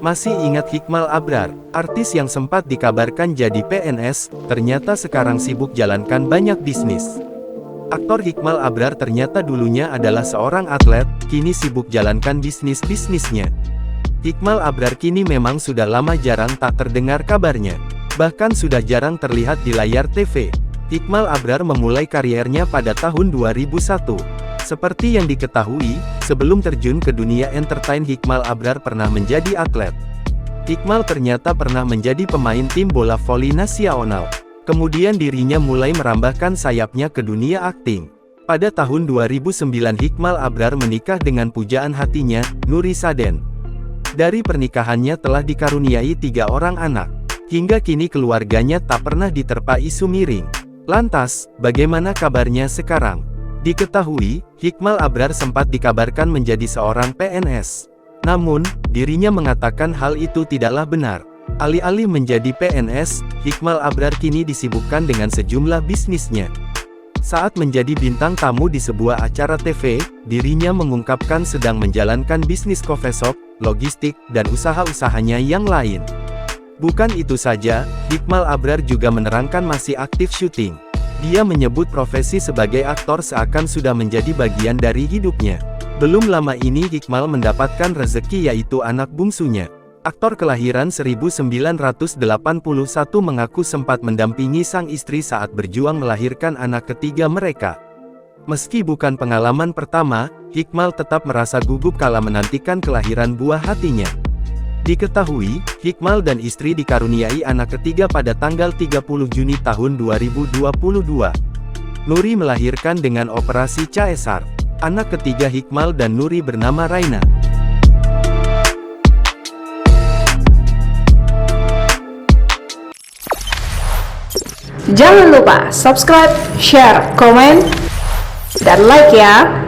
Masih ingat Hikmal Abrar, artis yang sempat dikabarkan jadi PNS, ternyata sekarang sibuk jalankan banyak bisnis. Aktor Hikmal Abrar ternyata dulunya adalah seorang atlet, kini sibuk jalankan bisnisnya. Hikmal Abrar kini memang sudah lama jarang tak terdengar kabarnya. Bahkan sudah jarang terlihat di layar TV. Hikmal Abrar memulai kariernya pada tahun 2001. Seperti yang diketahui, sebelum terjun ke dunia entertain Hikmal Abrar pernah menjadi atlet. Hikmal ternyata pernah menjadi pemain tim bola voli nasional. Kemudian dirinya mulai merambahkan sayapnya ke dunia akting. Pada tahun 2009 Hikmal Abrar menikah dengan pujaan hatinya, Nuri Saden. Dari pernikahannya telah dikaruniai 3 orang anak. Hingga kini keluarganya tak pernah diterpa isu miring. Lantas, bagaimana kabarnya sekarang? Diketahui, Hikmal Abrar sempat dikabarkan menjadi seorang PNS. Namun, dirinya mengatakan hal itu tidaklah benar. Alih-alih menjadi PNS, Hikmal Abrar kini disibukkan dengan sejumlah bisnisnya. Saat menjadi bintang tamu di sebuah acara TV, dirinya mengungkapkan sedang menjalankan bisnis coffee shop, logistik, dan usaha-usahanya yang lain. Bukan itu saja, Hikmal Abrar juga menerangkan masih aktif syuting. Dia menyebut profesi sebagai aktor seakan sudah menjadi bagian dari hidupnya. Belum lama ini Hikmal mendapatkan rezeki yaitu anak bungsunya. Aktor kelahiran 1981 mengaku sempat mendampingi sang istri saat berjuang melahirkan anak ketiga mereka. Meski bukan pengalaman pertama, Hikmal tetap merasa gugup kala menantikan kelahiran buah hatinya. Diketahui, Hikmal dan istri dikaruniai anak ketiga pada tanggal 30 Juni tahun 2022. Nuri melahirkan dengan operasi caesar. Anak ketiga Hikmal dan Nuri bernama Raina. Jangan lupa subscribe, share, komen, dan like ya!